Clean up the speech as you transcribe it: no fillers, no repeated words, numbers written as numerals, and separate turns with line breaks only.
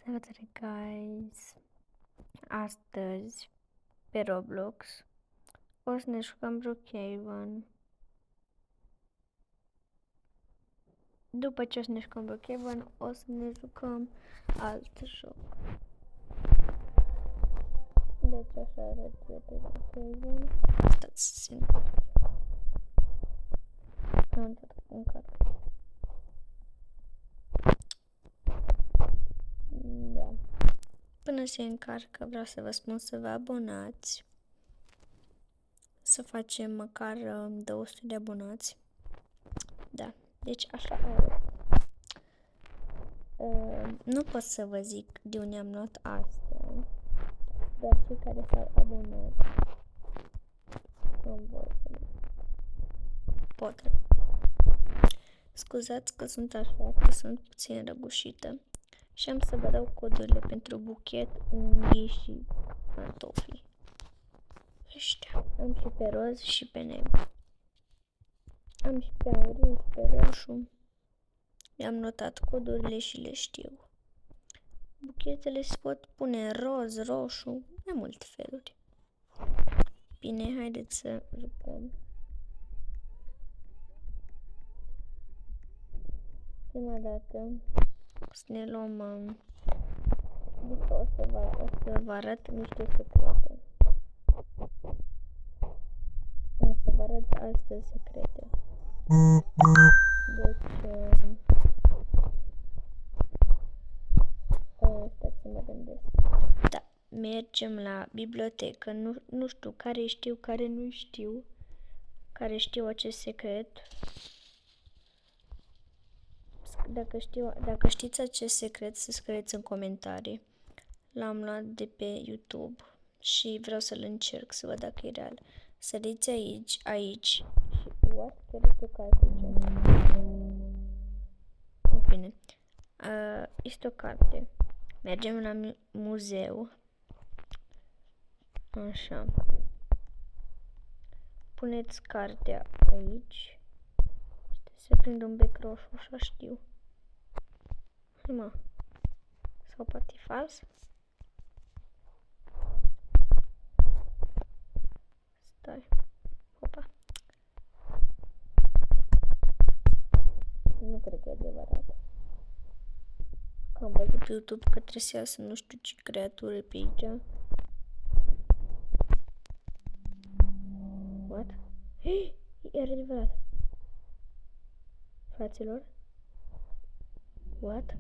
Salutare, guys! Astăzi, pe Roblox, o să ne jucăm Brookhaven. După ce o să ne jucăm Brookhaven, o să ne jucăm alt joc. Deci așa arăt eu pe Brookhaven. Stați să se încarce. Am dat cu încarcă. Da. Până se încarcă, vreau să vă spun să vă abonați. Să facem măcar 200 de abonați. Da, deci așa arăt. Nu pot să vă zic de unde am luat astea, doar cei care s-au abonat îmi vor să pot. Scuzați că sunt așa, că sunt puțin răgușită și am să vă dau codurile pentru buchet, unghii și pantofi. Ăștia. Am și pe roz și pe negru. Am și pe aurii și pe roșu. Mi-am notat codurile și le știu. Buchetele se pot pune în roz, roșu, mai multe feluri. Bine, haideți să jucăm. Prima dată o să ne luăm, după o să vă arăt niște secrete. O să vă arăt astăzi secrete. Deci, stați să mă gândesc. Da, mergem la bibliotecă. Nu știu care știu, care nu știu. Care știu acest secret. Dacă știți acest secret, să scrieți în comentarii. L-am luat de pe YouTube și vreau să-l încerc să văd dacă e real. Săriți aici și what? Chiar este o carte aici. Bine. Este o carte. Mergem la muzeu. Așa. Puneți cartea aici. Se prinde un bec roșu, așa știu. Hai mă. Sau poate fals? Stai. Opa. Nu cred că e adevărat. Că am văzut pe YouTube că trebuie să iasă nu știu ce creatură pe aici. What? Hei, e adevărat. Fraților? What?